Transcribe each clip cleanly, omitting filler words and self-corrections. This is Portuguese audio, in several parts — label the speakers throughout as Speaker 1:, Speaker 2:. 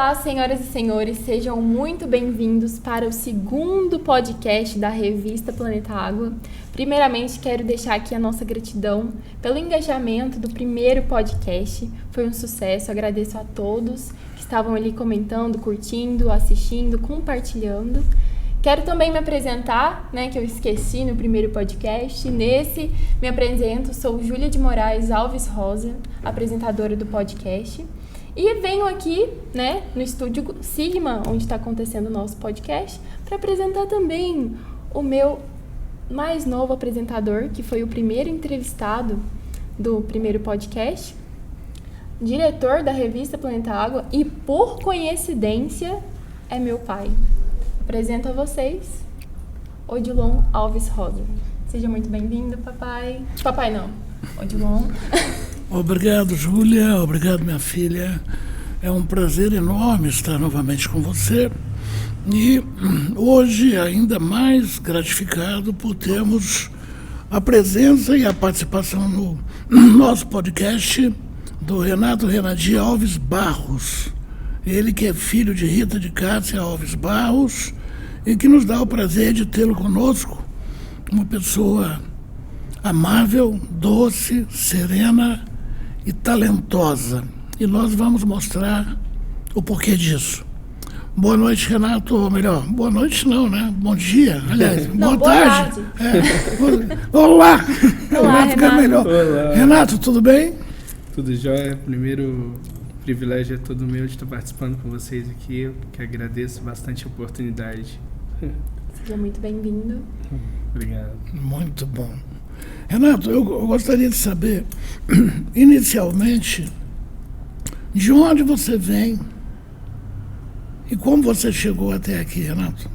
Speaker 1: Olá, senhoras e senhores, sejam muito bem-vindos para o segundo podcast da revista Planeta Água. Primeiramente, quero deixar aqui a nossa gratidão pelo engajamento do primeiro podcast. Foi um sucesso, agradeço a todos que estavam ali comentando, curtindo, assistindo, compartilhando. Quero também me apresentar, que eu esqueci no primeiro podcast. Nesse, me apresento, sou Júlia de Moraes Alves Rosa, apresentadora do podcast. E venho aqui, no estúdio Sigma, onde está acontecendo o nosso podcast, para apresentar também o meu mais novo apresentador, que foi o primeiro entrevistado do primeiro podcast, diretor da revista Planeta Água e, por coincidência, é meu pai. Apresento a vocês, Odilon Alves Rosa. Seja muito bem-vindo, papai. Papai não, Odilon.
Speaker 2: Obrigado, Júlia. Obrigado, minha filha. É um prazer enorme estar novamente com você. E hoje, ainda mais gratificado por termos a presença e a participação no nosso podcast do Renato Renadir Alves Barros. Ele que é filho de Rita de Cássia Alves Barros e que nos dá o prazer de tê-lo conosco, uma pessoa amável, doce, serena e talentosa. E nós vamos mostrar o porquê disso. Boa noite, Renato. Ou melhor, boa noite não, né? Bom dia, aliás,
Speaker 1: não,
Speaker 2: boa tarde. Olá! Olá, fica melhor.
Speaker 3: Olá.
Speaker 2: Renato, tudo bem?
Speaker 3: Tudo jóia. Primeiro privilégio é todo meu de estar participando com vocês aqui. Eu que agradeço bastante a oportunidade.
Speaker 1: Seja muito bem-vindo.
Speaker 3: Obrigado.
Speaker 2: Muito bom. Renato, eu gostaria de saber, inicialmente, de onde você vem e como você chegou até aqui, Renato?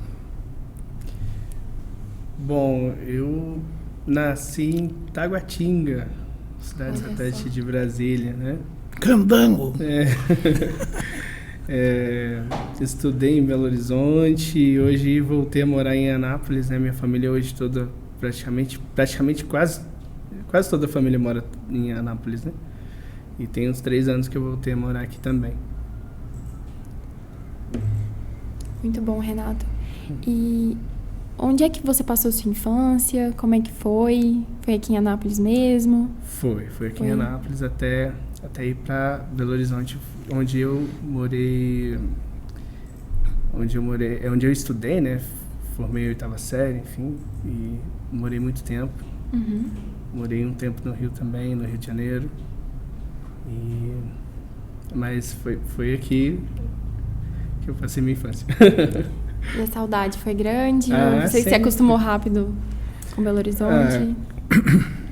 Speaker 3: Bom, eu nasci em Taguatinga, cidade satélite de Brasília, né?
Speaker 2: Candango.
Speaker 3: Estudei em Belo Horizonte e hoje voltei a morar em Anápolis, né? Minha família hoje toda, praticamente quase toda a família mora em Anápolis, né? E tem uns 3 anos que eu voltei a morar aqui também.
Speaker 1: Muito bom, Renato. E onde é que você passou sua infância? Como é que foi? Foi aqui em Anápolis mesmo?
Speaker 3: Foi aqui em Anápolis até ir para Belo Horizonte, onde eu morei, é onde eu estudei, né? Formei a 8ª série, enfim, e morei muito tempo.
Speaker 1: Uhum.
Speaker 3: Morei um tempo no Rio também, no Rio de Janeiro. Mas foi aqui que eu passei minha infância.
Speaker 1: E a saudade foi grande? Você
Speaker 3: sim.
Speaker 1: se acostumou rápido com Belo Horizonte?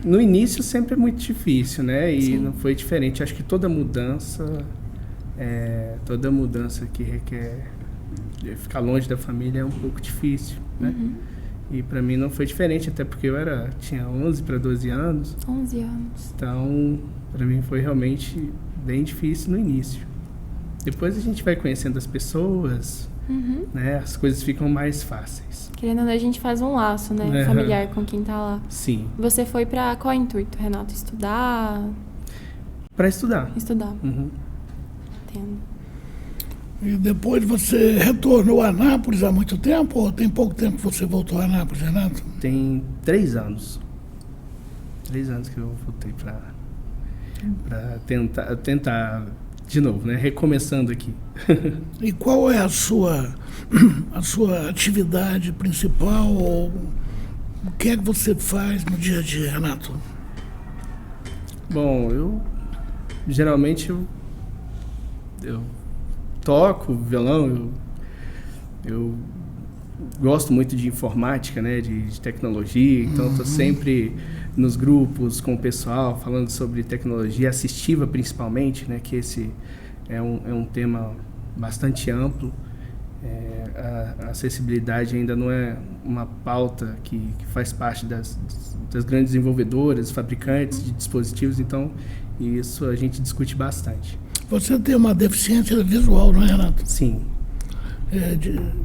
Speaker 3: No início sempre é muito difícil, né? E
Speaker 1: Sim.
Speaker 3: não foi diferente. Acho que toda mudança que requer ficar longe da família é um pouco difícil, né?
Speaker 1: Uhum.
Speaker 3: E para mim não foi diferente, até porque eu tinha 11 para 12 anos.
Speaker 1: 11 anos.
Speaker 3: Então, para mim foi realmente bem difícil no início. Depois a gente vai conhecendo as pessoas,
Speaker 1: Uhum.
Speaker 3: né? As coisas ficam mais fáceis.
Speaker 1: Querendo ou não, a gente faz um laço, né? Familiar com quem tá lá.
Speaker 3: Sim.
Speaker 1: Você foi pra qual intuito, Renato? Estudar?
Speaker 3: Para estudar.
Speaker 1: Estudar.
Speaker 3: Uhum.
Speaker 1: Entendo.
Speaker 2: E depois você retornou a Anápolis há muito tempo ou tem pouco tempo que você voltou a Anápolis, Renato?
Speaker 3: Tem 3 anos. 3 anos que eu voltei para tentar de novo, né? Recomeçando aqui.
Speaker 2: E qual é a sua atividade principal ou o que é que você faz no dia a dia, Renato?
Speaker 3: Bom, geralmente eu toco violão, eu gosto muito de informática, né, de tecnologia, então estou sempre nos grupos com o pessoal falando sobre tecnologia assistiva principalmente, né, que esse é um tema bastante amplo. A acessibilidade ainda não é uma pauta que faz parte das grandes desenvolvedoras, fabricantes de dispositivos, então isso a gente discute bastante.
Speaker 2: Você tem uma deficiência visual, não é, Renato?
Speaker 3: Sim.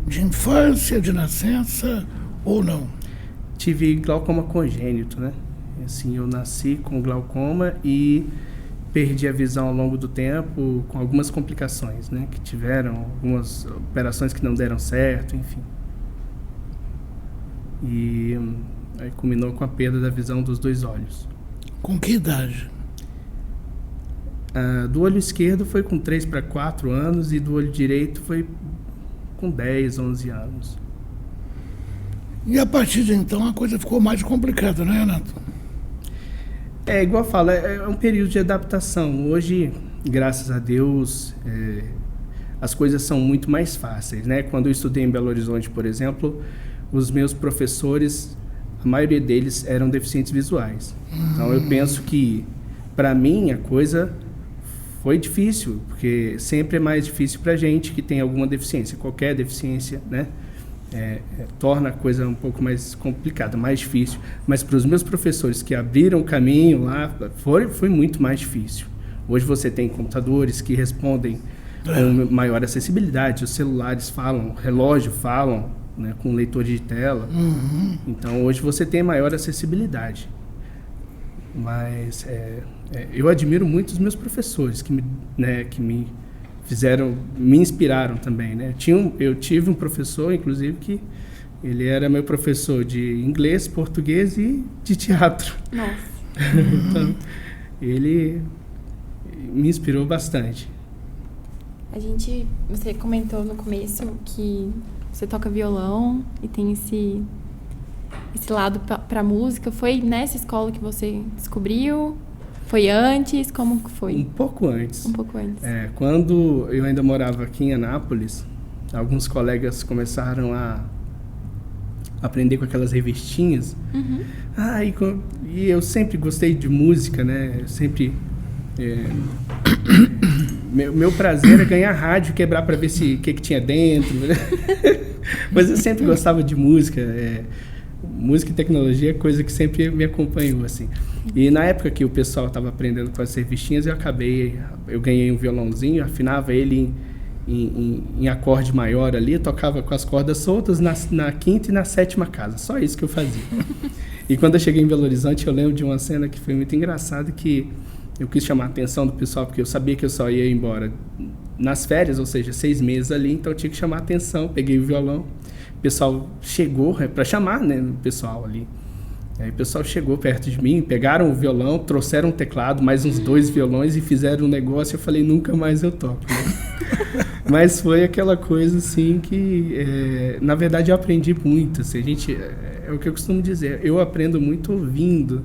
Speaker 2: De infância, de nascença ou não?
Speaker 3: Tive glaucoma congênito, né? Assim, eu nasci com glaucoma e perdi a visão ao longo do tempo, com algumas complicações, né, que tiveram, algumas operações que não deram certo, enfim. E aí culminou com a perda da visão dos 2 olhos.
Speaker 2: Com que idade?
Speaker 3: Do olho esquerdo foi com 3 para 4 anos e do olho direito foi com 10, 11 anos.
Speaker 2: E a partir de então a coisa ficou mais complicada, né, Renato?
Speaker 3: Igual eu falo, é um período de adaptação. Hoje, graças a Deus, as coisas são muito mais fáceis, né? Quando eu estudei em Belo Horizonte, por exemplo, os meus professores, a maioria deles eram deficientes visuais. Então eu penso que, para mim, a coisa foi difícil, porque sempre é mais difícil para a gente que tem alguma deficiência. Qualquer deficiência, né? Torna a coisa um pouco mais complicada, mais difícil. Mas para os meus professores que abriram o caminho lá, foi muito mais difícil. Hoje você tem computadores que respondem com maior acessibilidade, os celulares falam, relógio falam, né, com leitor de tela. Então hoje você tem maior acessibilidade. Mas eu admiro muito os meus professores que me fizeram, me inspiraram também, né? Eu tive um professor, inclusive, que ele era meu professor de inglês, português e de teatro.
Speaker 1: Nossa.
Speaker 3: Então, ele me inspirou bastante.
Speaker 1: Você comentou no começo que você toca violão e tem esse lado para música. Foi nessa escola que você descobriu? Foi antes? Como que foi?
Speaker 3: Um pouco antes.
Speaker 1: Quando
Speaker 3: eu ainda morava aqui em Anápolis, alguns colegas começaram a aprender com aquelas revistinhas. E eu sempre gostei de música, né? Eu sempre... meu prazer era ganhar rádio e quebrar para ver o que tinha dentro. Mas eu sempre gostava de música. Música e tecnologia é coisa que sempre me acompanhou, assim. E na época que o pessoal estava aprendendo com as revistinhas, eu ganhei um violãozinho, afinava ele em acorde maior ali, tocava com as cordas soltas na quinta e na sétima casa, só isso que eu fazia. E quando eu cheguei em Belo Horizonte, eu lembro de uma cena que foi muito engraçada, que eu quis chamar a atenção do pessoal, porque eu sabia que eu só ia embora nas férias, ou seja, 6 meses ali, então eu tinha que chamar a atenção, peguei o violão. O pessoal chegou para chamar, né, o pessoal ali. Aí o pessoal chegou perto de mim, pegaram o violão, trouxeram um teclado, mais uns 2 violões e fizeram um negócio. Eu falei, nunca mais eu toco. Né? Mas foi aquela coisa assim que, na verdade, eu aprendi muito. Assim, é o que eu costumo dizer, eu aprendo muito ouvindo,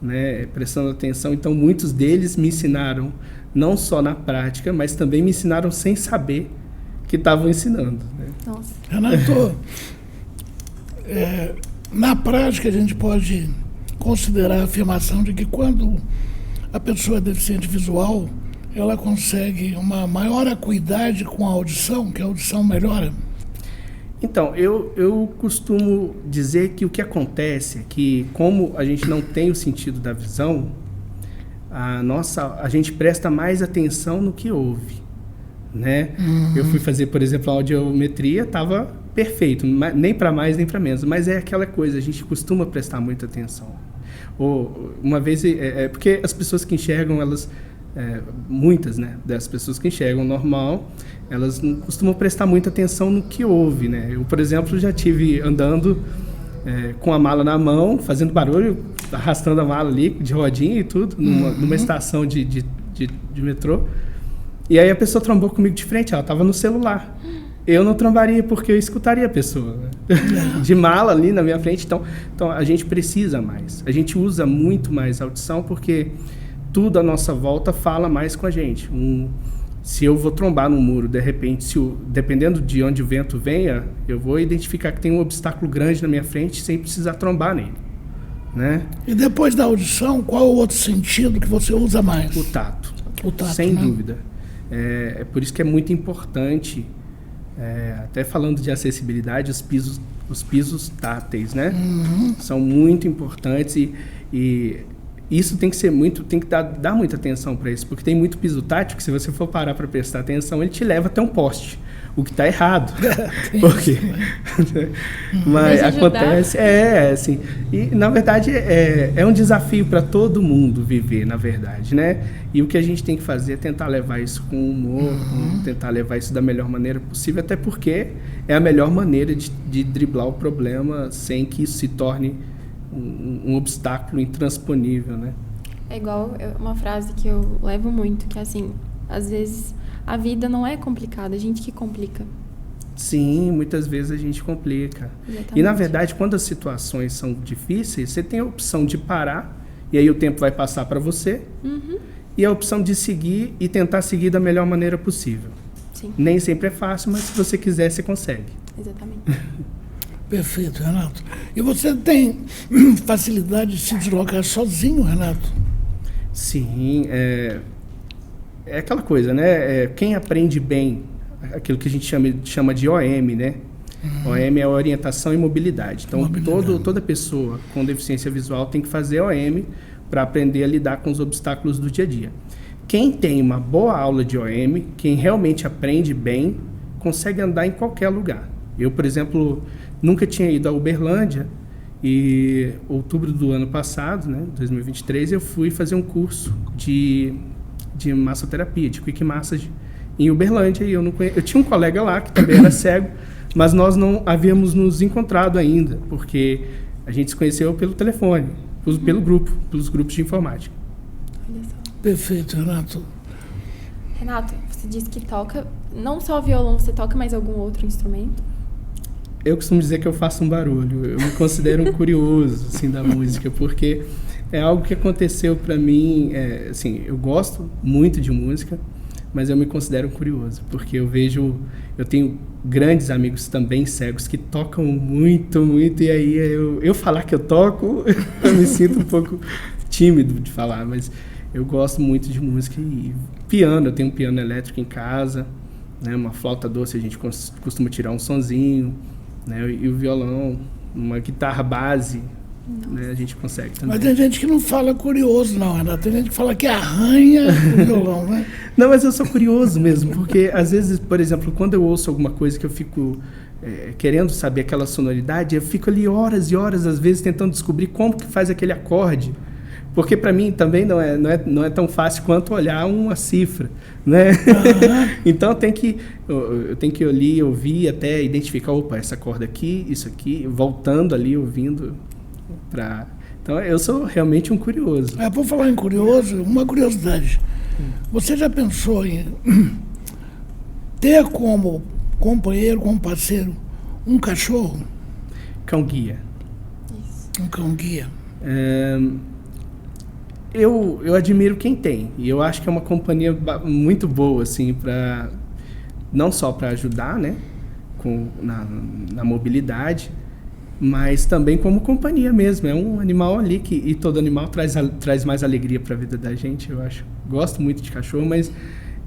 Speaker 3: né, prestando atenção. Então, muitos deles me ensinaram, não só na prática, mas também me ensinaram sem saber que estavam ensinando. Né?
Speaker 1: Nossa.
Speaker 2: Renato, na prática a gente pode considerar a afirmação de que quando a pessoa é deficiente visual, ela consegue uma maior acuidade com a audição, que a audição melhora?
Speaker 3: Então, eu costumo dizer que o que acontece é que, como a gente não tem o sentido da visão, a gente presta mais atenção no que ouve. Né? Eu fui fazer, por exemplo, a audiometria, estava perfeito, nem para mais nem para menos, mas é aquela coisa, a gente costuma prestar muita atenção. Uma vez, porque as pessoas que enxergam, muitas, né, das pessoas que enxergam normal, elas não costumam prestar muita atenção no que ouve, né? Eu, por exemplo, já tive andando com a mala na mão, fazendo barulho, arrastando a mala ali, de rodinha e tudo, numa estação de metrô. E aí a pessoa trombou comigo de frente, ela estava no celular. Eu não trombaria porque eu escutaria a pessoa, né? De mala ali na minha frente. Então a gente precisa mais. A gente usa muito mais a audição porque tudo à nossa volta fala mais com a gente. Se eu vou trombar no muro, de repente, dependendo de onde o vento venha, eu vou identificar que tem um obstáculo grande na minha frente sem precisar trombar nele. Né?
Speaker 2: E depois da audição, qual é o outro sentido que você usa mais?
Speaker 3: O tato.
Speaker 2: Sem
Speaker 3: dúvida. É por isso que é muito importante, até falando de acessibilidade, os pisos táteis, né? São muito importantes e isso tem que dar muita atenção para isso, porque tem muito piso tátil que, se você for parar para prestar atenção, ele te leva até um poste. o que está errado. Porque, mas acontece, assim, e na verdade é um desafio para todo mundo viver, na verdade, né? E o que a gente tem que fazer é tentar levar isso com humor, tentar levar isso da melhor maneira possível, até porque é a melhor maneira de driblar o problema sem que isso se torne um obstáculo intransponível, né?
Speaker 1: É igual uma frase que eu levo muito, que é assim, às vezes a vida não é complicada, a gente que complica.
Speaker 3: Sim, muitas vezes a gente complica.
Speaker 1: Exatamente.
Speaker 3: E na verdade, quando as situações são difíceis, você tem a opção de parar, e aí o tempo vai passar para você, e a opção de seguir e tentar seguir da melhor maneira possível.
Speaker 1: Sim.
Speaker 3: Nem sempre é fácil, mas se você quiser, você consegue.
Speaker 1: Exatamente.
Speaker 2: Perfeito, Renato. E você tem facilidade de se deslocar sozinho, Renato?
Speaker 3: Sim, é aquela coisa, né? Quem aprende bem, aquilo que a gente chama de OM, né? OM é Orientação e Mobilidade. Então, toda pessoa com deficiência visual tem que fazer OM para aprender a lidar com os obstáculos do dia a dia. Quem tem uma boa aula de OM, quem realmente aprende bem, consegue andar em qualquer lugar. Eu, por exemplo, nunca tinha ido a Uberlândia e em outubro do ano passado, né, 2023, eu fui fazer um curso de massoterapia, de quick massage em Uberlândia, e eu tinha um colega lá que também era cego, mas nós não havíamos nos encontrado ainda, porque a gente se conheceu pelo telefone, pelos grupos de informática.
Speaker 1: Olha só.
Speaker 2: Perfeito, Renato.
Speaker 1: Renato, você disse que toca, não só violão, você toca mais algum outro instrumento?
Speaker 3: Eu costumo dizer que eu faço um barulho. Eu me considero um curioso assim, da música, porque é algo que aconteceu para mim. Assim, eu gosto muito de música, mas eu me considero curioso, porque eu tenho grandes amigos também cegos que tocam muito, muito, e aí eu falar que eu toco, eu me sinto um pouco tímido de falar, mas eu gosto muito de música e piano. Eu tenho um piano elétrico em casa, né, uma flauta doce, a gente costuma tirar um sonzinho, né, e o violão, uma guitarra base, né, a gente consegue também.
Speaker 2: Mas tem gente que não fala curioso, não, Renato. Tem gente que fala que arranha o violão, né?
Speaker 3: Não, mas eu sou curioso mesmo, porque às vezes, por exemplo, quando eu ouço alguma coisa que eu fico querendo saber aquela sonoridade, eu fico ali horas e horas, às vezes, tentando descobrir como que faz aquele acorde. Porque para mim também não é tão fácil quanto olhar uma cifra, né? Então eu tenho que ali, ouvir até identificar, opa, essa corda aqui, isso aqui, voltando ali, ouvindo. Então eu sou realmente um curioso.
Speaker 2: Por falar em curioso, uma curiosidade. Você já pensou em ter como companheiro, como parceiro, um cachorro?
Speaker 3: Cão-guia.
Speaker 1: Isso.
Speaker 2: Um cão-guia.
Speaker 3: Eu admiro quem tem, e eu acho que é uma companhia muito boa, assim, não só para ajudar, né, na mobilidade, mas também como companhia mesmo. É um animal ali e todo animal traz mais alegria para a vida da gente, eu acho. Gosto muito de cachorro, mas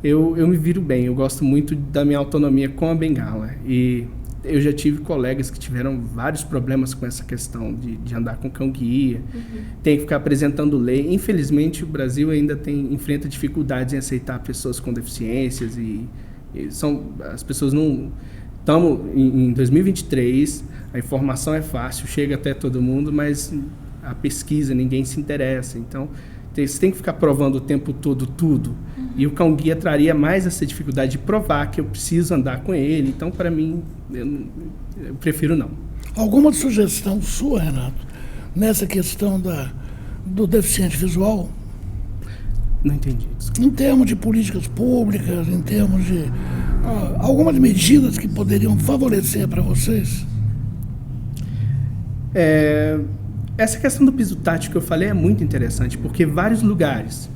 Speaker 3: eu me viro bem, eu gosto muito da minha autonomia com a bengala. E eu já tive colegas que tiveram vários problemas com essa questão de andar com cão-guia, tem que ficar apresentando lei. Infelizmente, o Brasil ainda enfrenta dificuldades em aceitar pessoas com deficiências as pessoas não... Estamos em 2023, a informação é fácil, chega até todo mundo, mas a pesquisa, ninguém se interessa. Então, você tem que ficar provando o tempo todo tudo. E o cão-guia traria mais essa dificuldade de provar que eu preciso andar com ele. Então, para mim, eu prefiro não.
Speaker 2: Alguma sugestão sua, Renato, nessa questão do deficiente visual?
Speaker 3: Não entendi. Desculpa.
Speaker 2: Em termos de políticas públicas, em termos de algumas medidas que poderiam favorecer para vocês?
Speaker 3: Essa questão do piso tátil que eu falei é muito interessante, porque vários lugares,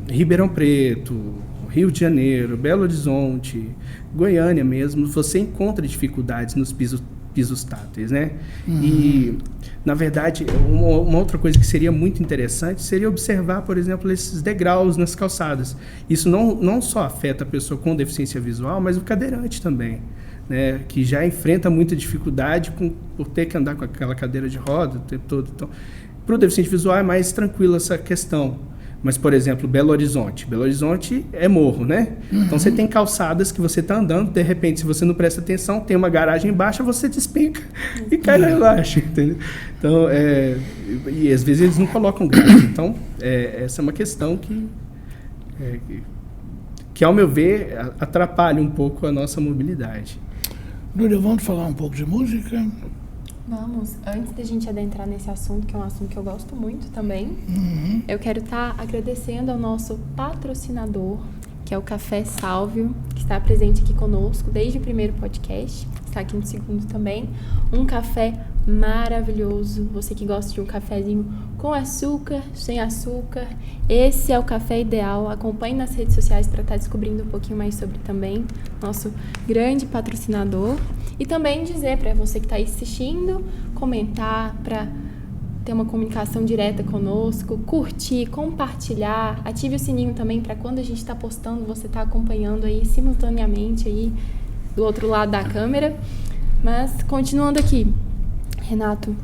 Speaker 3: Ribeirão Preto, Rio de Janeiro, Belo Horizonte, Goiânia mesmo, você encontra dificuldades nos pisos táteis, né? E, na verdade, uma outra coisa que seria muito interessante seria observar, por exemplo, esses degraus nas calçadas. Isso não só afeta a pessoa com deficiência visual, mas o cadeirante também, né? Que já enfrenta muita dificuldade por ter que andar com aquela cadeira de roda o tempo todo. Então, para o deficiente visual é mais tranquilo essa questão. Mas, por exemplo, Belo Horizonte. Belo Horizonte é morro, né? Então, você tem calçadas que você está andando, de repente, se você não presta atenção, tem uma garagem embaixo, você despenca e cai lá embaixo, entendeu? Então, e às vezes eles não colocam grade. Então, essa é uma questão que, ao meu ver, atrapalha um pouco a nossa mobilidade.
Speaker 2: Lúlia, vamos falar um pouco de música?
Speaker 1: Vamos. Antes da gente adentrar nesse assunto, que é um assunto que eu gosto muito também, eu quero estar agradecendo ao nosso patrocinador, que é o Café Sálvio, que está presente aqui conosco desde o primeiro podcast, está aqui no segundo também. Um café maravilhoso. Você que gosta de um cafezinho com açúcar, sem açúcar, esse é o café ideal. Acompanhe nas redes sociais para estar descobrindo um pouquinho mais sobre também nosso grande patrocinador. E também dizer para você que está aí assistindo, comentar, para ter uma comunicação direta conosco, curtir, compartilhar, ative o sininho também para quando a gente está postando, você está acompanhando aí simultaneamente aí do outro lado da câmera. Mas continuando aqui, Renato,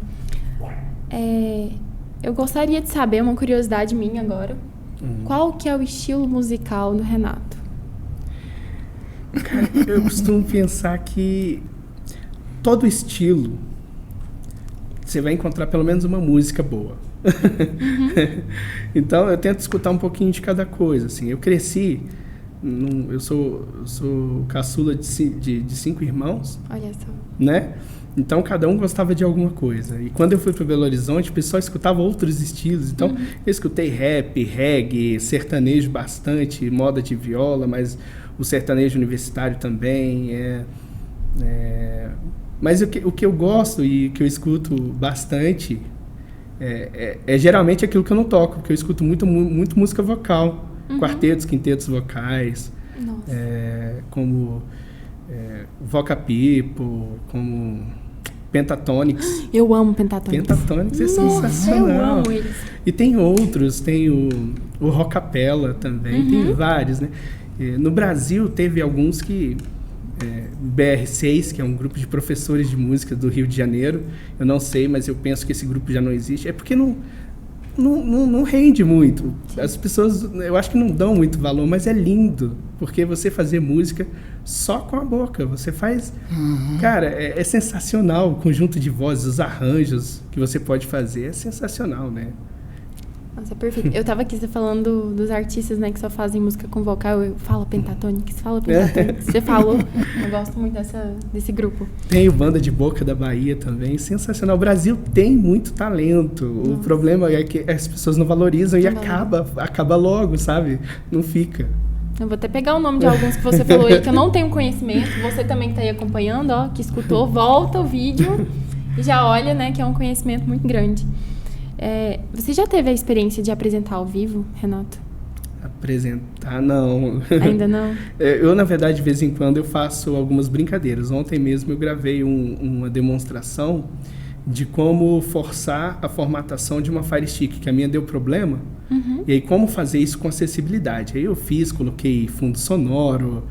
Speaker 1: eu gostaria de saber, uma curiosidade minha agora, qual que é o estilo musical do Renato?
Speaker 3: Cara, eu costumo pensar que todo estilo, você vai encontrar pelo menos uma música boa. Então, eu tento escutar um pouquinho de cada coisa. Assim. Eu cresci, eu sou caçula de 5 irmãos.
Speaker 1: Olha só.
Speaker 3: Né? Então, cada um gostava de alguma coisa. E quando eu fui para Belo Horizonte, o pessoal escutava outros estilos. Então, eu escutei rap, reggae, sertanejo bastante, moda de viola, mas o sertanejo universitário também. Mas o que eu gosto e que eu escuto bastante é geralmente aquilo que eu não toco, porque eu escuto muito música vocal, quartetos, quintetos vocais, como Voca People, como Pentatonix.
Speaker 1: Eu amo Pentatonix.
Speaker 3: Pentatonix é sensacional.
Speaker 1: Eu amo eles.
Speaker 3: E tem outros, tem o Rockapella também, tem vários, né? No Brasil teve alguns que... BR6, que é um grupo de professores de música do Rio de Janeiro, eu não sei, mas eu penso que esse grupo já não existe, é porque não rende muito. As pessoas, eu acho que não dão muito valor, mas é lindo, porque você fazer música só com a boca, você faz... Cara, é sensacional o conjunto de vozes, os arranjos que você pode fazer, é sensacional, né?
Speaker 1: Nossa, é perfeito. Eu tava aqui falando dos artistas, né, que só fazem música com vocal. Eu falo Pentatonix, fala Pentatonix. Você falou. Eu gosto muito desse grupo.
Speaker 3: Tem o Banda de Boca da Bahia também, sensacional. O Brasil tem muito talento. Nossa. O problema é que as pessoas não valorizam e acaba logo, sabe? Não fica.
Speaker 1: Eu vou até pegar o nome de alguns que você falou aí, que eu não tenho conhecimento. Você também que tá aí acompanhando, ó, que escutou, volta o vídeo e já olha, né, que é um conhecimento muito grande. Você já teve a experiência de apresentar ao vivo, Renato?
Speaker 3: Apresentar, não.
Speaker 1: Ainda não?
Speaker 3: Eu, na verdade, de vez em quando, eu faço algumas brincadeiras. Ontem mesmo eu gravei uma demonstração de como forçar a formatação de uma Fire Stick, que a minha deu problema. E aí, como fazer isso com acessibilidade. Aí eu fiz, coloquei fundo sonoro.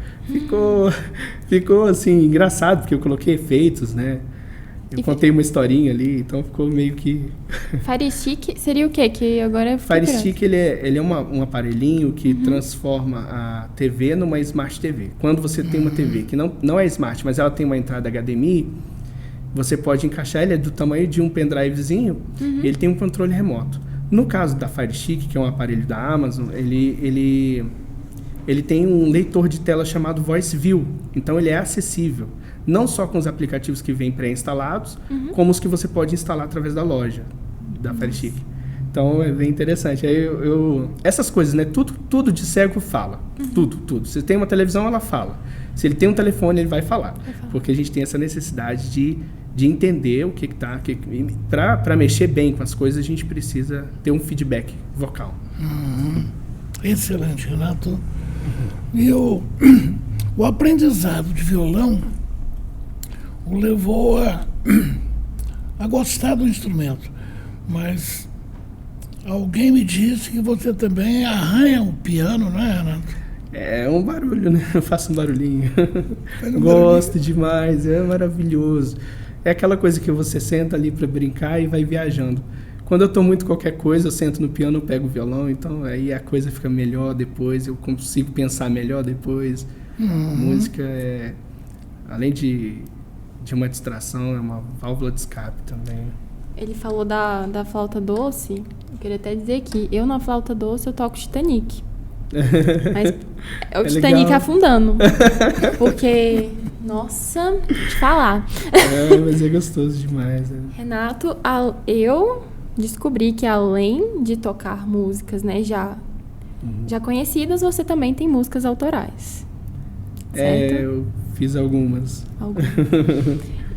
Speaker 3: Ficou assim, engraçado, porque eu coloquei efeitos, né? Eu contei uma historinha ali, então ficou meio que...
Speaker 1: Fire Stick seria o quê? Que agora
Speaker 3: Fire Stick, ele é um aparelhinho que transforma a TV numa Smart TV. Quando você tem uma TV que não é Smart, mas ela tem uma entrada HDMI, você pode encaixar, ele é do tamanho de um pendrivezinho, e ele tem um controle remoto. No caso da Fire Stick, que é um aparelho da Amazon, ele tem um leitor de tela chamado Voice View, então ele é acessível. Não só com os aplicativos que vêm pré-instalados, como os que você pode instalar através da loja da Fire Stick. Então, é bem interessante. Aí essas coisas, né? Tudo de cego fala. Tudo. Se tem uma televisão, ela fala. Se ele tem um telefone, ele vai falar. Porque a gente tem essa necessidade de entender o que está... Para mexer bem com as coisas, a gente precisa ter um feedback vocal.
Speaker 2: Excelente, Renato. E o aprendizado de violão o levou a gostar do instrumento. Mas alguém me disse que você também arranha o piano, não é, Renato?
Speaker 3: É um barulho, né? Eu faço um barulhinho. Gosto demais, é maravilhoso. É aquela coisa que você senta ali para brincar e vai viajando. Quando eu estou muito qualquer coisa, eu sento no piano, eu pego o violão, então aí a coisa fica melhor depois, eu consigo pensar melhor depois. Música é, além de uma distração, é uma válvula de escape também.
Speaker 1: Ele falou da flauta doce. Eu queria até dizer que eu na flauta doce eu toco Titanic. Mas é o Titanic
Speaker 3: legal.
Speaker 1: Afundando. Porque, nossa, vou te falar.
Speaker 3: Mas é gostoso demais.
Speaker 1: Renato, eu descobri que além de tocar músicas, né, já conhecidas, você também tem músicas autorais. Certo?
Speaker 3: Eu fiz algumas.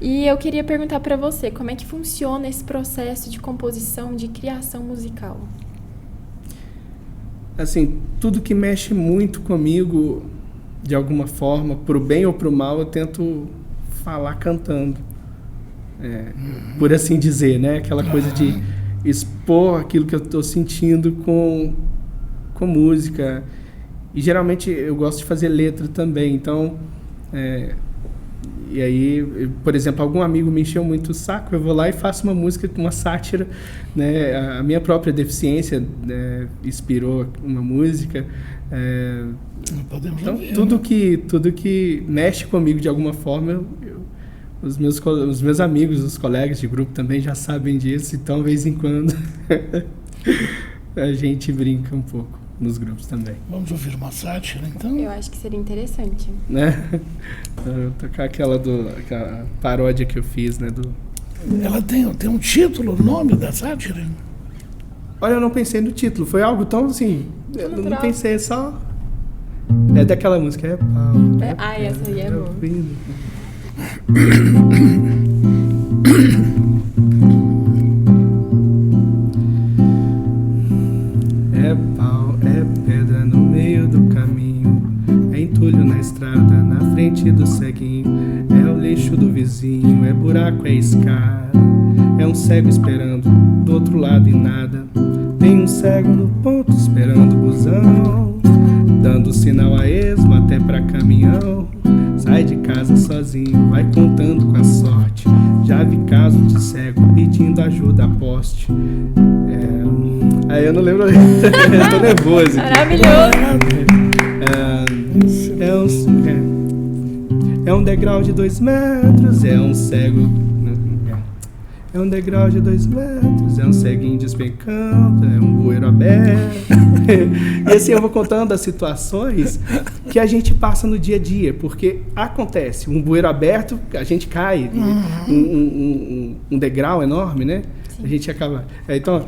Speaker 1: E eu queria perguntar pra você, como é que funciona esse processo de composição, de criação musical?
Speaker 3: Assim, tudo que mexe muito comigo, de alguma forma, pro bem ou pro mal, eu tento falar cantando. Por assim dizer, né? Aquela coisa de expor aquilo que eu estou sentindo com música. E geralmente eu gosto de fazer letra também, então... E aí, por exemplo, algum amigo me encheu muito o saco, eu vou lá e faço uma música, uma sátira, né? A minha própria deficiência, né, inspirou uma música. Então, tudo que mexe comigo de alguma forma, os meus amigos, os colegas de grupo também já sabem disso, então, de vez em quando, a gente brinca um pouco nos grupos também.
Speaker 2: Vamos ouvir uma sátira, então?
Speaker 1: Eu acho que seria interessante.
Speaker 3: Né? Tocar aquela paródia que eu fiz, né?
Speaker 2: Ela tem um título, o nome da sátira?
Speaker 3: Olha, eu não pensei no título. Foi algo tão assim... Eu não pensei, só... É daquela música, é pau.
Speaker 1: Essa aí é boa.
Speaker 3: É pau, é pedra no meio do caminho, é entulho na estrada, na frente do ceguinho, é o lixo do vizinho, é buraco, é escada, é um cego esperando do outro lado e nada, tem um cego no ponto esperando o busão, dando sinal a esmo até pra caminhão, sai de casa sozinho, vai contando com a sorte, já vi caso de cego pedindo ajuda a poste. Aí eu não lembro, eu tô nervoso.
Speaker 1: Maravilhoso.
Speaker 3: É um degrau de 2 metros, é um cego. É um degrau de 2 metros, é um ceguinho despencando, é um bueiro aberto. E assim eu vou contando as situações que a gente passa no dia a dia, porque acontece, um bueiro aberto, a gente cai, um degrau enorme, né? Sim. A gente acaba... Então,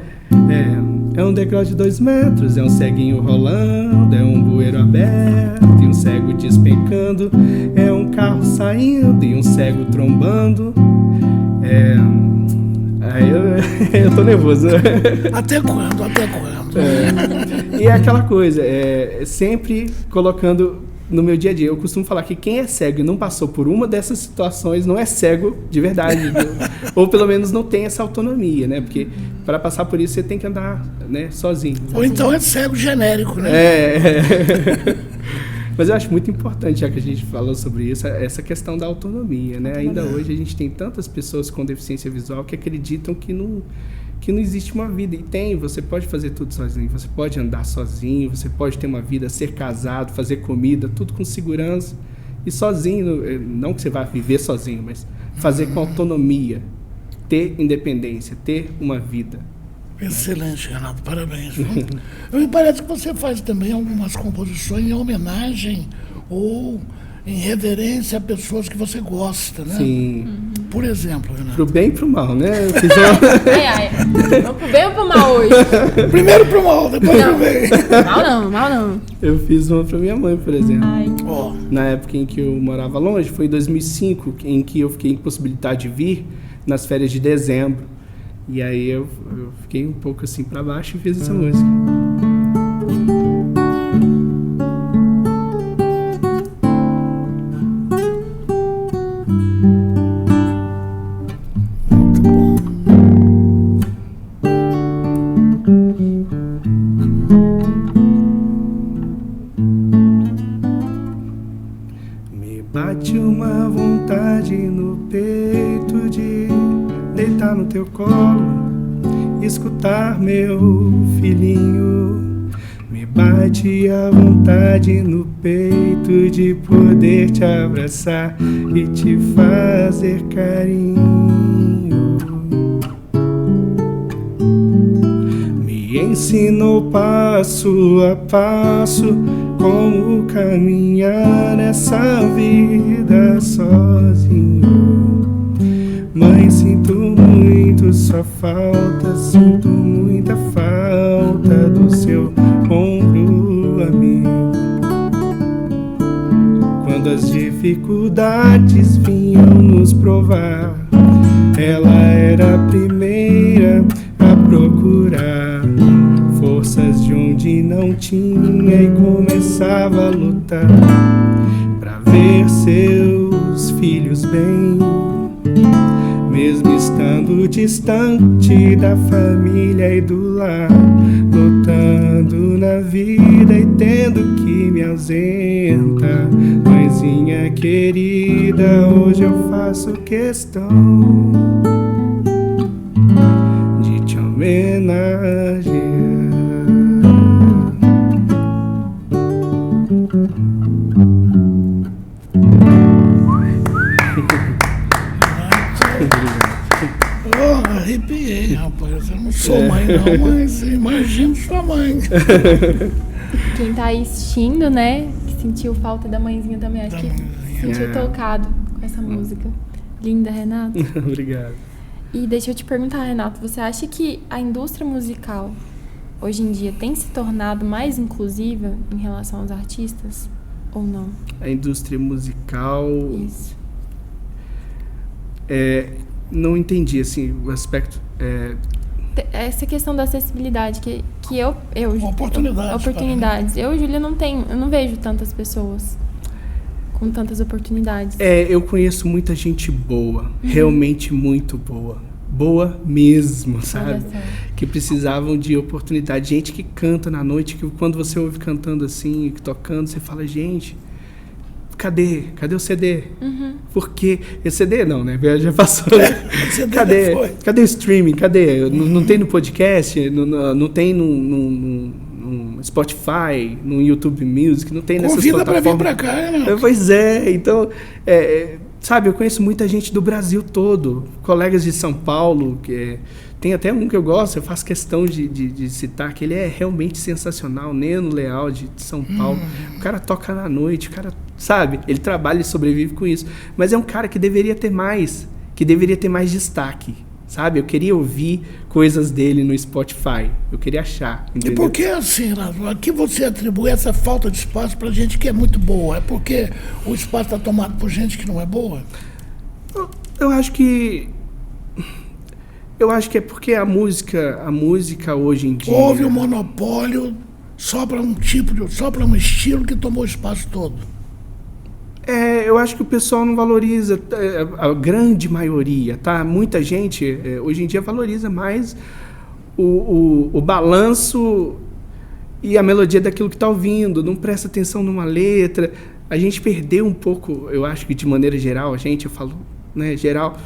Speaker 3: é um degrau de 2 metros, é um ceguinho rolando, é um bueiro aberto, e um cego despencando, é um carro saindo e um cego trombando. Aí eu tô nervoso.
Speaker 2: Até quando?
Speaker 3: E é aquela coisa, sempre colocando no meu dia a dia. Eu costumo falar que quem é cego e não passou por uma dessas situações não é cego de verdade. Ou pelo menos não tem essa autonomia, né? Porque para passar por isso você tem que andar, né, sozinho.
Speaker 2: Ou então é cego genérico, né?
Speaker 3: Mas eu acho muito importante, já que a gente falou sobre isso, essa questão da autonomia, né? Ainda hoje a gente tem tantas pessoas com deficiência visual que acreditam que não existe uma vida. E tem, você pode fazer tudo sozinho, você pode andar sozinho, você pode ter uma vida, ser casado, fazer comida, tudo com segurança. E sozinho, não que você vá viver sozinho, mas fazer com autonomia, ter independência, ter uma vida.
Speaker 2: Excelente, Renato, parabéns. Me parece que você faz também algumas composições em homenagem ou em reverência a pessoas que você gosta, né?
Speaker 3: Sim.
Speaker 2: Por exemplo, Renato.
Speaker 3: Pro bem e pro mal, né? Eu fiz
Speaker 1: Vamos pro bem ou pro mal hoje?
Speaker 2: Primeiro pro mal, depois pro bem.
Speaker 1: Mal não.
Speaker 3: Eu fiz uma pra minha mãe, por exemplo.
Speaker 2: Oh.
Speaker 3: Na época em que eu morava longe, foi em 2005, em que eu fiquei impossibilitado de vir nas férias de dezembro. E aí eu fiquei um pouco assim pra baixo e fiz essa música. Me bate uma vontade no peito de deitar no teu colo escutar meu filhinho. Me bate a vontade no peito de poder te abraçar e te fazer carinho. Me ensinou passo a passo como caminhar nessa vida sozinho. Mãe, sinto muito sua falta, sinto muita falta do seu ombro amigo. Quando as dificuldades vinham nos provar, ela era a primeira a procurar forças de onde não tinha e começava a lutar pra ver seus filhos bem. Mesmo estando distante da família e do lar, lutando na vida e tendo que me ausenta. Mãezinha querida, hoje eu faço questão de te homenagear.
Speaker 2: Arrepiei, rapaz. Eu não sou mãe, não, mas imagino sua mãe.
Speaker 1: Quem tá aí assistindo, né, que sentiu falta da mãezinha também, acho que se sentiu tocado com essa música. Linda, Renato.
Speaker 3: Obrigado.
Speaker 1: E deixa eu te perguntar, Renato, você acha que a indústria musical, hoje em dia, tem se tornado mais inclusiva em relação aos artistas ou não?
Speaker 3: A indústria musical...
Speaker 1: Isso.
Speaker 3: Não entendi, assim, o aspecto...
Speaker 1: Essa questão da acessibilidade, que eu
Speaker 2: oportunidades.
Speaker 1: Eu e Júlia eu não vejo tantas pessoas com tantas oportunidades.
Speaker 3: Eu conheço muita gente boa, realmente muito boa. Boa mesmo, sabe? Que precisavam de oportunidade. Gente que canta na noite, que quando você ouve cantando assim, tocando, você fala, gente... Cadê o CD? Porque... O CD não, né? Já passou. Cadê o streaming? Cadê? Não tem no podcast? Não tem no Spotify? No YouTube Music? Não tem nessas plataformas?
Speaker 2: Convida pra vir pra cá, né?
Speaker 3: Pois é. Então, sabe, eu conheço muita gente do Brasil todo. Colegas de São Paulo, tem até um que eu gosto, eu faço questão de citar, que ele é realmente sensacional, Neno Leal, de São Paulo. O cara toca na noite, o cara, sabe, ele trabalha e sobrevive com isso. Mas é um cara que deveria ter mais destaque, sabe? Eu queria ouvir coisas dele no Spotify, eu queria achar, entendeu?
Speaker 2: E por que assim, Renato? Aqui você atribui essa falta de espaço pra gente que é muito boa? É porque o espaço está tomado por gente que não é boa?
Speaker 3: Eu acho que é porque a música hoje em dia...
Speaker 2: Houve um monopólio só para um estilo que tomou o espaço todo.
Speaker 3: Eu acho que o pessoal não valoriza, a grande maioria, tá? Muita gente, hoje em dia, valoriza mais o balanço e a melodia daquilo que está ouvindo, não presta atenção numa letra. A gente perdeu um pouco, eu acho que de maneira geral, eu falo, né, geral...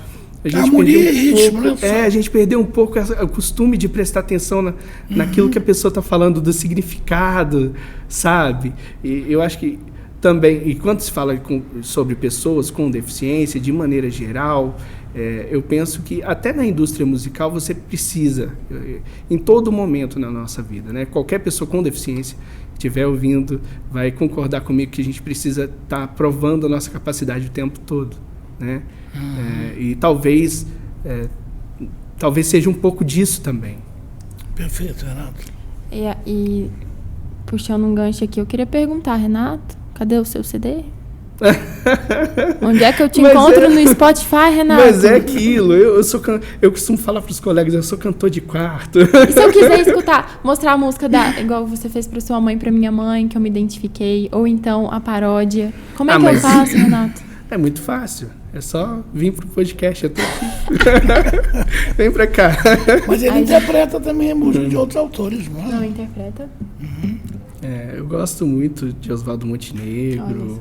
Speaker 3: A gente perdeu um pouco o costume de prestar atenção naquilo que a pessoa está falando, do significado, sabe? E eu acho que também, e quando se fala sobre pessoas com deficiência, de maneira geral, eu penso que até na indústria musical você precisa, em todo momento na nossa vida, né? Qualquer pessoa com deficiência que estiver ouvindo vai concordar comigo que a gente precisa estar provando a nossa capacidade o tempo todo, né? E talvez seja um pouco disso também.
Speaker 2: Perfeito, Renato.
Speaker 1: E puxando um gancho aqui, eu queria perguntar, Renato, cadê o seu CD? Onde é que eu te encontro no Spotify, Renato?
Speaker 3: Mas é aquilo, eu costumo falar para os colegas, eu sou cantor de quarto.
Speaker 1: E se eu quiser mostrar a música igual você fez para sua mãe, para minha mãe, que eu me identifiquei, ou então a paródia, como é que eu faço, Renato?
Speaker 3: É muito fácil. É só vir pro podcast, eu tô aqui. Vem pra cá.
Speaker 2: Mas ele interpreta também a música de outros autores, não é?
Speaker 1: Não, interpreta.
Speaker 3: Eu gosto muito de Oswaldo Montenegro.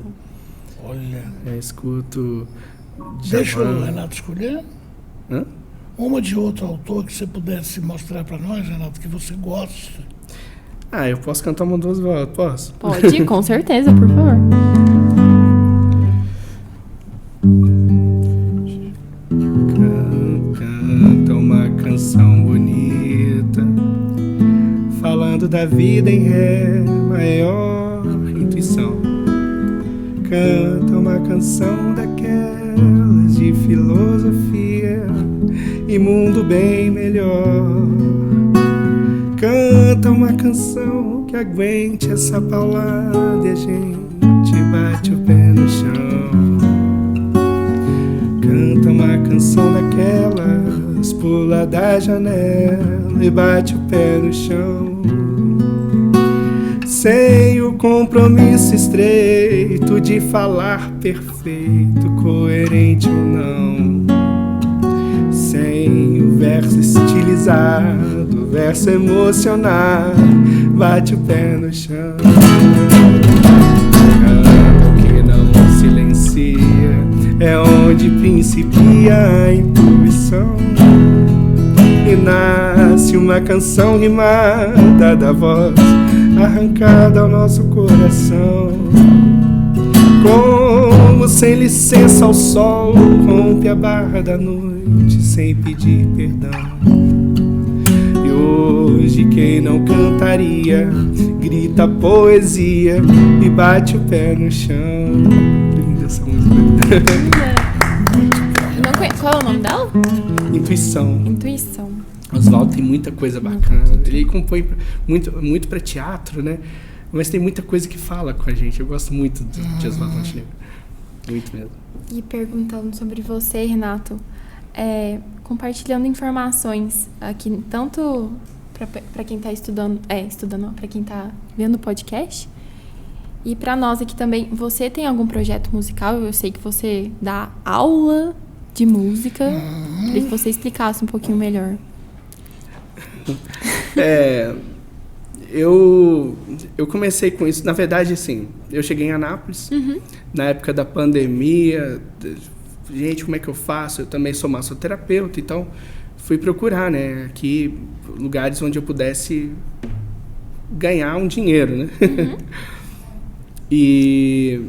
Speaker 2: Olha.
Speaker 3: Escuto...
Speaker 2: Deixa o Renato escolher.
Speaker 3: Hã?
Speaker 2: uma de outro autor que você pudesse mostrar para nós, Renato, que você gosta.
Speaker 3: Eu posso cantar uma duas vozes, posso?
Speaker 1: Pode, com certeza, por favor.
Speaker 3: Canta uma canção bonita, falando da vida em ré maior intuição. Canta uma canção daquelas de filosofia e mundo bem melhor. Canta uma canção que aguente essa paulada e a gente bate o pé no chão. Canta uma canção daquelas, pula da janela e bate o pé no chão. Sem o compromisso estreito de falar perfeito, coerente ou não. Sem o verso estilizado, verso emocionado, bate o pé no chão. Canto que não silencia, é onde principia a intuição. E nasce uma canção rimada da voz arrancada ao nosso coração. Como sem licença ao sol rompe a barra da noite sem pedir perdão. E hoje quem não cantaria grita poesia e bate o pé no chão. Linda essa música.
Speaker 1: Não conheço. Qual é o nome dela?
Speaker 3: Intuição.
Speaker 1: Intuição.
Speaker 3: Oswaldo tem muita coisa bacana. Ele compõe muito para teatro, né? Mas tem muita coisa que fala com a gente. Eu gosto muito de Oswaldo Montenegro. Muito mesmo.
Speaker 1: E perguntando sobre você, Renato, compartilhando informações aqui, tanto para quem está estudando, para quem está vendo o podcast, e para nós aqui também. Você tem algum projeto musical? Eu sei que você dá aula de música. Queria que você explicasse um pouquinho melhor.
Speaker 3: Eu comecei com isso. Na verdade, assim, eu cheguei em Anápolis, na época da pandemia. Gente, como é que eu faço? Eu também sou massoterapeuta, então fui procurar, né, aqui lugares onde eu pudesse ganhar um dinheiro, né? E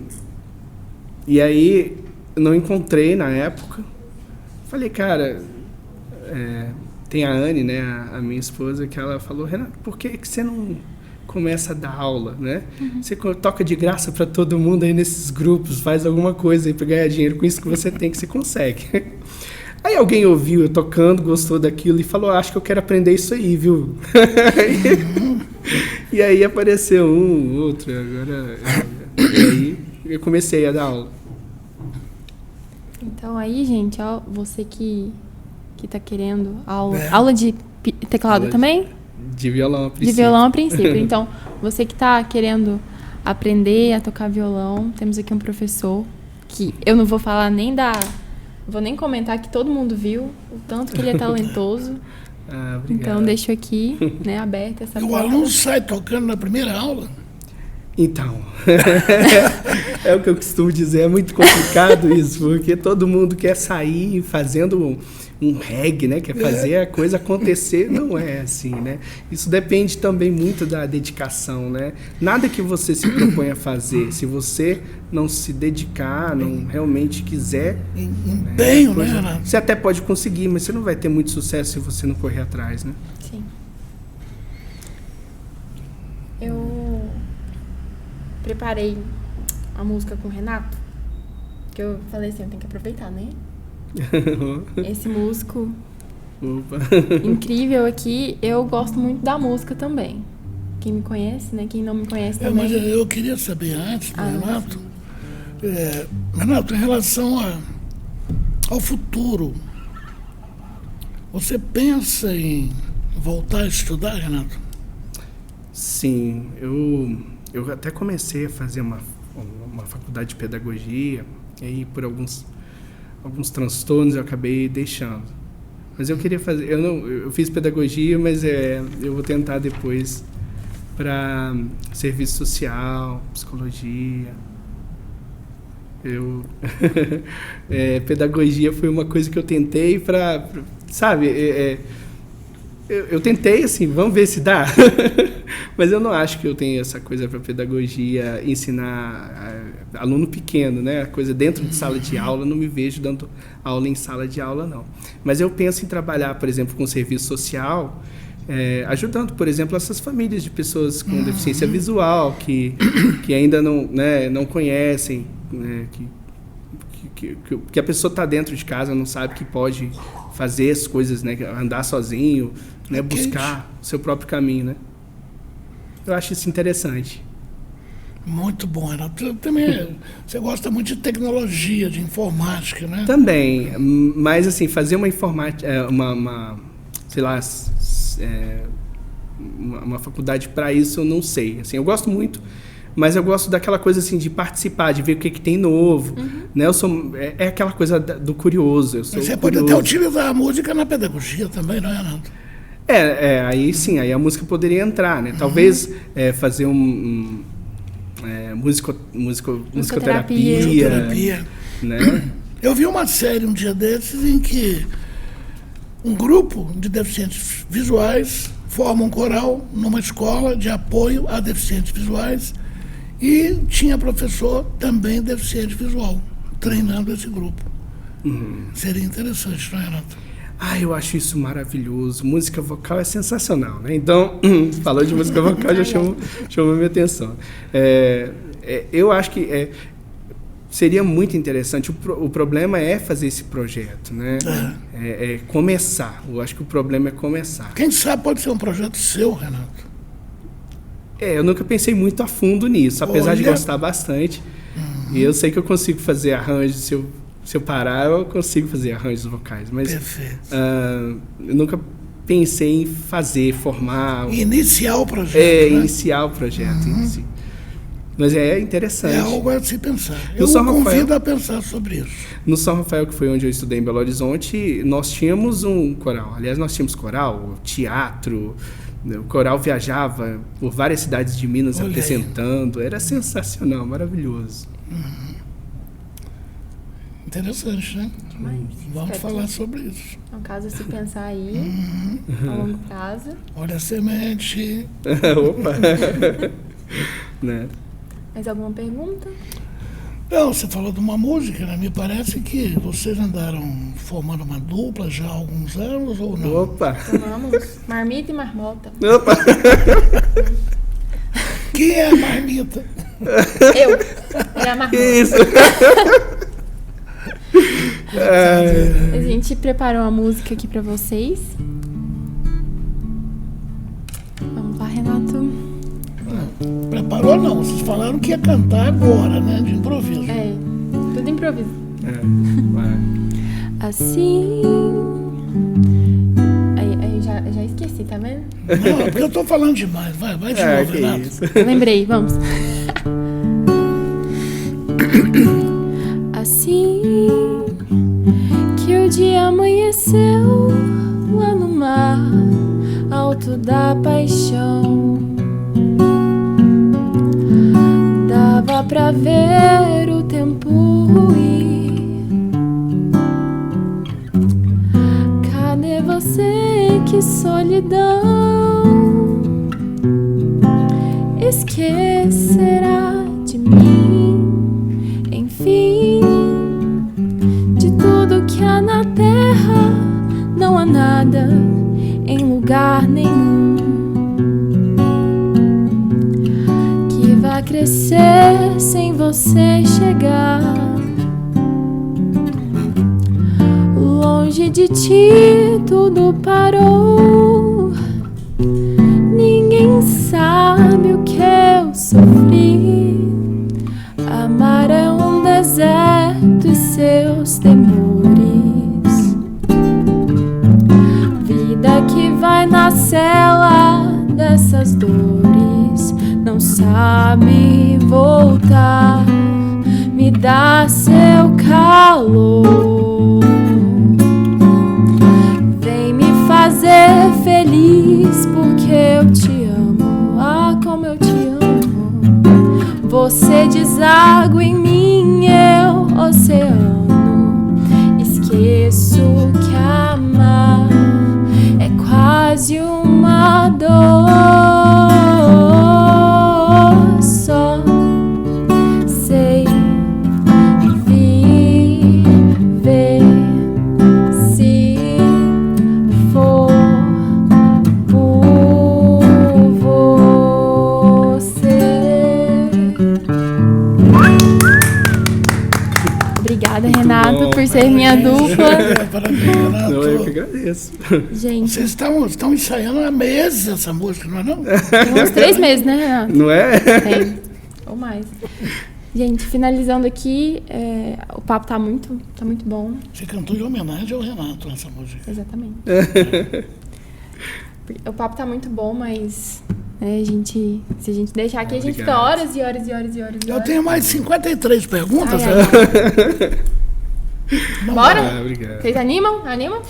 Speaker 3: aí, eu não encontrei na época. Falei, cara, tem a Anne, né, a minha esposa, que ela falou, Renato, por que você não começa a dar aula, né? Você toca de graça para todo mundo aí nesses grupos, faz alguma coisa aí para ganhar dinheiro com isso que você tem, que você consegue. Aí alguém ouviu eu tocando, gostou daquilo e falou, acho que eu quero aprender isso aí, viu? E aí apareceu outro, agora... E aí eu comecei a dar aula.
Speaker 1: Então aí, gente, ó, você que tá querendo aula de teclado também?
Speaker 3: De violão a princípio.
Speaker 1: De violão a princípio. Então, você que tá querendo aprender a tocar violão, temos aqui um professor que eu não vou falar vou nem comentar, que todo mundo viu o tanto que ele é talentoso. Então, deixo aqui, né, aberta essa porta.
Speaker 2: O aluno sai tocando na primeira aula?
Speaker 3: Então, é o que eu costumo dizer, é muito complicado isso, porque todo mundo quer sair fazendo um reggae, né? Quer fazer a coisa acontecer, não é assim, né? Isso depende também muito da dedicação, né? Nada que você se propõe a fazer, se você não se dedicar, não realmente quiser...
Speaker 2: Empenho, né, Renato?
Speaker 3: Você até pode conseguir, mas você não vai ter muito sucesso se você não correr atrás, né?
Speaker 1: Sim. Eu preparei a música com o Renato, que eu falei assim, eu tenho que aproveitar, né? Esse músico incrível aqui, eu gosto muito da música também. Quem me conhece, né? Quem não me conhece também.
Speaker 2: Mas eu queria saber antes do Renato, Renato, em relação ao futuro, você pensa em voltar a estudar, Renato?
Speaker 3: Sim, eu até comecei a fazer uma faculdade de pedagogia, e aí por alguns transtornos eu acabei deixando. Mas eu queria fazer... Eu fiz pedagogia, mas eu vou tentar depois para serviço social, psicologia. Pedagogia foi uma coisa que eu tentei para sabe? Eu tentei, assim, vamos ver se dá. Mas eu não acho que eu tenho essa coisa para pedagogia, ensinar aluno pequeno, né? Coisa dentro de sala de aula, não me vejo dando aula em sala de aula, não. Mas eu penso em trabalhar, por exemplo, com serviço social, ajudando, por exemplo, essas famílias de pessoas com deficiência visual, que ainda não conhecem, né? Que a pessoa está dentro de casa, não sabe que pode fazer as coisas, né? Andar sozinho, né? Buscar o seu próprio caminho, né? Eu acho isso interessante.
Speaker 2: Muito bom, Renato. Também, você gosta muito de tecnologia, de informática, né?
Speaker 3: Também, mas assim, fazer uma informática, sei lá, uma faculdade para isso, eu não sei. Assim, eu gosto muito, mas eu gosto daquela coisa assim de participar, de ver o que tem novo, né? Eu sou aquela coisa do curioso. Eu sou
Speaker 2: Você
Speaker 3: curioso.
Speaker 2: pode até utilizar a música na pedagogia também, não é, Renato?
Speaker 3: Aí sim, aí a música poderia entrar, né? Talvez fazer musicoterapia, né?
Speaker 2: Eu vi uma série um dia desses em que um grupo de deficientes visuais forma um coral numa escola de apoio a deficientes visuais e tinha professor também deficiente visual treinando esse grupo. Seria interessante, não é, Renato?
Speaker 3: Eu acho isso maravilhoso. Música vocal é sensacional, né? Então, falando de música vocal, já chamou minha atenção. Eu acho que seria muito interessante. O problema é fazer esse projeto, né? É começar. Eu acho que o problema é começar.
Speaker 2: Quem sabe pode ser um projeto seu, Renato.
Speaker 3: Eu nunca pensei muito a fundo nisso, apesar de gostar bastante. E eu sei que eu consigo fazer arranjos. Se eu parar, eu consigo fazer arranjos vocais. Mas eu nunca pensei em formar...
Speaker 2: Iniciar o projeto, né?
Speaker 3: Iniciar o projeto em si. Mas é interessante.
Speaker 2: É algo a se pensar.
Speaker 3: Eu
Speaker 2: convido a pensar sobre isso.
Speaker 3: No São Rafael, que foi onde eu estudei em Belo Horizonte, nós tínhamos um coral. Aliás, nós tínhamos coral, teatro. O coral viajava por várias cidades de Minas apresentando. Era sensacional, maravilhoso.
Speaker 2: Interessante, né? Vamos falar sobre isso.
Speaker 1: No caso, se pensar aí, a longo prazo.
Speaker 2: Olha a semente.
Speaker 3: Opa! Né?
Speaker 1: Mais alguma pergunta?
Speaker 2: Não, você falou de uma música, né? Me parece que vocês andaram formando uma dupla já há alguns anos, ou não?
Speaker 3: Opa!
Speaker 1: Tomamos marmita e marmota.
Speaker 3: Opa!
Speaker 2: Quem é a marmita?
Speaker 1: Eu. E a marmota.
Speaker 3: Isso!
Speaker 1: A gente preparou uma música aqui pra vocês. Vamos lá, Renato.
Speaker 2: Preparou não, vocês falaram que ia cantar agora, né? De improviso.
Speaker 1: Tudo improviso.
Speaker 3: Vai.
Speaker 1: Assim. Aí já esqueci, tá vendo?
Speaker 2: Não, é porque eu tô falando demais. Vai de novo, Renato.
Speaker 3: Isso.
Speaker 1: Lembrei, vamos. Assim que o dia amanheceu lá no mar alto da paixão, dava pra ver o tempo ruir. Cadê você, que solidão esquecerá de mim? Enfim, de tudo que há na terra, não há nada em lugar nenhum que vá crescer sem você chegar. Longe de ti tudo parou. Ninguém sabe o que eu sofri. Amar é um deserto e seus temores. Vida que vai na cela dessas dores, não sabe voltar. Me dá seu calor. Vem me fazer feliz porque eu te amo. Ah, como eu te amo. Você deságua em mim, eu oceano. Esqueço que amar Obrigada, Renato, por ser minha dupla.
Speaker 2: Parabéns, Renato.
Speaker 3: Não, eu que agradeço.
Speaker 1: Gente,
Speaker 2: Vocês estão ensaiando há meses essa música, não é não?
Speaker 1: tem uns 3 meses, né, Renato?
Speaker 3: Não é?
Speaker 1: Tem. Ou mais. Gente, finalizando aqui, o papo tá muito bom.
Speaker 2: Você cantou em homenagem ao Renato essa música.
Speaker 1: Exatamente. O papo tá muito bom, mas se a gente deixar aqui, a gente fica horas e horas e horas e horas.
Speaker 2: Eu tenho mais 53 perguntas.
Speaker 1: Ai, Bora?
Speaker 3: Obrigado.
Speaker 1: Vocês animam? Animam?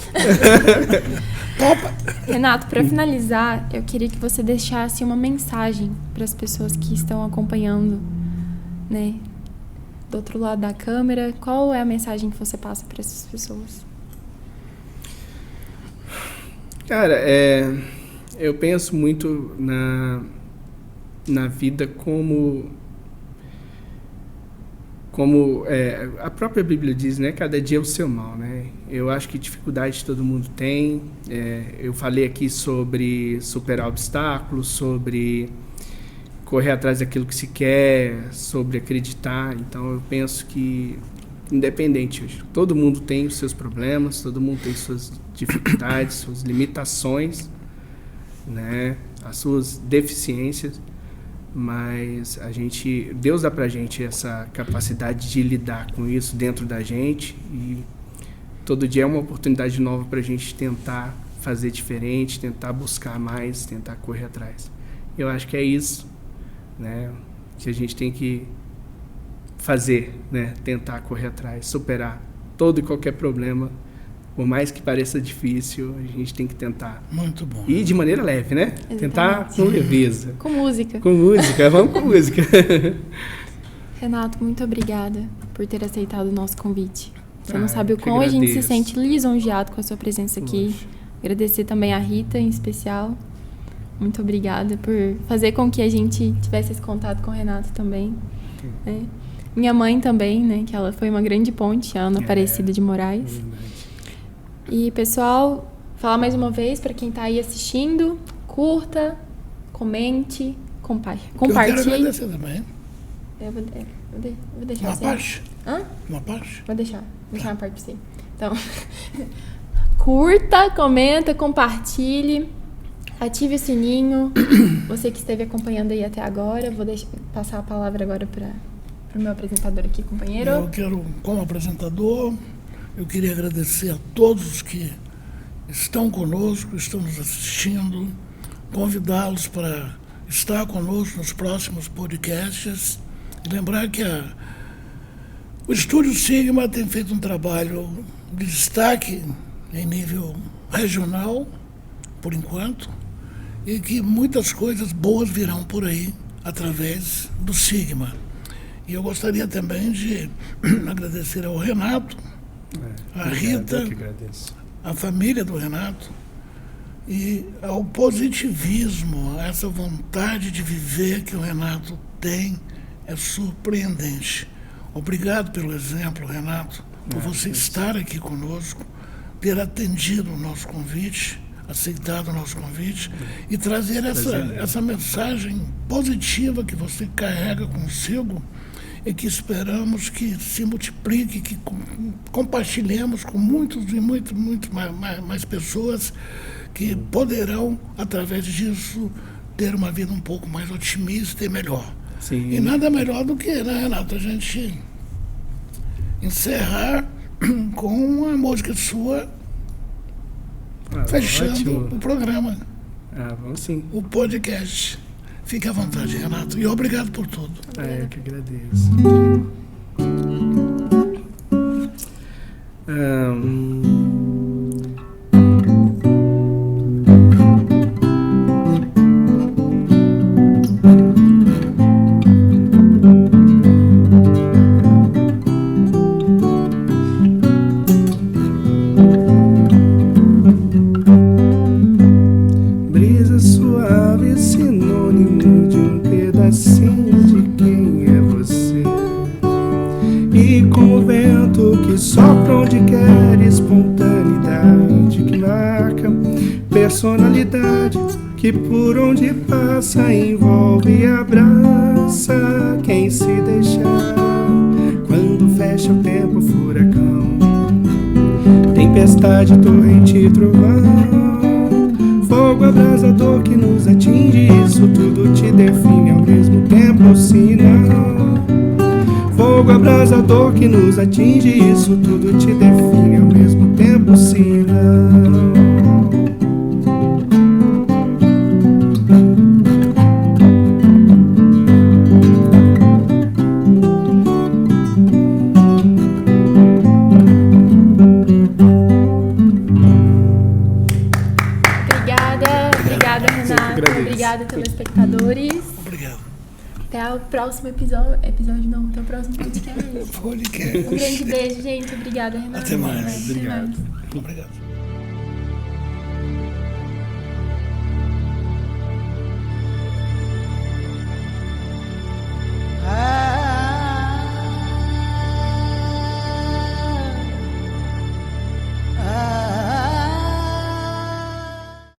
Speaker 2: Topa.
Speaker 1: Renato, para finalizar, eu queria que você deixasse uma mensagem para as pessoas que estão acompanhando, né, do outro lado da câmera. Qual é a mensagem que você passa para essas pessoas?
Speaker 3: Cara, eu penso muito na vida como a própria Bíblia diz, né? Cada dia é o seu mal, né? Eu acho que dificuldade todo mundo tem. Eu falei aqui sobre superar obstáculos, sobre correr atrás daquilo que se quer, sobre acreditar. Então, eu penso que, independente, todo mundo tem os seus problemas, todo mundo tem suas dificuldades, suas limitações, né? As suas deficiências. Mas Deus dá pra gente essa capacidade de lidar com isso dentro da gente, e todo dia é uma oportunidade nova pra gente tentar fazer diferente, tentar buscar mais, tentar correr atrás. Eu acho que é isso, né, que a gente tem que fazer, né, tentar correr atrás, superar todo e qualquer problema. Por mais que pareça difícil, a gente tem que tentar.
Speaker 2: Muito bom.
Speaker 3: E de maneira leve, né?
Speaker 1: Exatamente.
Speaker 3: Tentar com leveza.
Speaker 1: Com música.
Speaker 3: Com música, vamos com música.
Speaker 1: Renato, muito obrigada por ter aceitado o nosso convite. Você não sabe o
Speaker 3: que
Speaker 1: quão a gente se
Speaker 3: agradeço.
Speaker 1: sente lisonjeado com a sua presença aqui.
Speaker 3: Poxa.
Speaker 1: Agradecer também a Rita, em especial. Muito obrigada por fazer com que a gente tivesse esse contato com o Renato também. Né? Minha mãe também, né? Que ela foi uma grande ponte, a Ana Aparecida de Moraes.
Speaker 3: Verdade.
Speaker 1: E, pessoal, falar mais uma vez para quem está aí assistindo, curta, comente,
Speaker 2: Eu quero
Speaker 1: compartilhe.
Speaker 2: agradecer também.
Speaker 1: Eu vou deixar
Speaker 2: Uma
Speaker 1: assim.
Speaker 2: parte.
Speaker 1: Hã?
Speaker 2: Uma parte.
Speaker 1: Vou deixar uma parte para você. Então, curta, comenta, compartilhe, ative o sininho. Você que esteve acompanhando aí até agora, vou passar a palavra agora para o meu apresentador aqui, companheiro.
Speaker 2: Eu quero, como apresentador, eu queria agradecer a todos que estão conosco, estão nos assistindo, convidá-los para estar conosco nos próximos podcasts e lembrar que o Estúdio Sigma tem feito um trabalho de destaque em nível regional, por enquanto, e que muitas coisas boas virão por aí através do Sigma. E eu gostaria também de agradecer ao Renato, a Rita,
Speaker 3: Eu que agradeço.
Speaker 2: a família do Renato, e ao positivismo, a essa vontade de viver que o Renato tem, é surpreendente. Obrigado pelo exemplo, Renato, por você estar aqui conosco, ter atendido o nosso convite, aceitado o nosso convite e trazer essa mensagem positiva que você carrega consigo e que esperamos que se multiplique, que compartilhemos com muitos e muito mais pessoas que poderão, através disso, ter uma vida um pouco mais otimista e melhor.
Speaker 3: Sim.
Speaker 2: E nada melhor do que, né, Renato, a gente encerrar com uma música sua, fechando
Speaker 3: ótimo.
Speaker 2: o programa,
Speaker 3: Vamos sim.
Speaker 2: o podcast. Fique à vontade, Renato, e obrigado por tudo.
Speaker 3: Eu que agradeço. Brisa suave, sinônimo de um pedacinho de quem é você. E com o vento que sopra onde quer, espontaneidade que marca personalidade, que por onde passa envolve e abraça quem se deixar. Quando fecha o tempo, fura tempestade, torrente e trovão. Fogo abrasador que nos atinge, isso tudo te define ao mesmo tempo, sim, não. Fogo abrasador que nos atinge, isso tudo te define ao mesmo tempo, sim, não.
Speaker 1: Obrigada, telespectadores.
Speaker 2: Obrigado.
Speaker 1: Até o próximo episódio não, até o próximo podcast.
Speaker 2: Podcast.
Speaker 1: Um grande beijo, gente. Obrigada, Renato.
Speaker 2: Até mais.
Speaker 1: Até mais.
Speaker 2: Obrigado.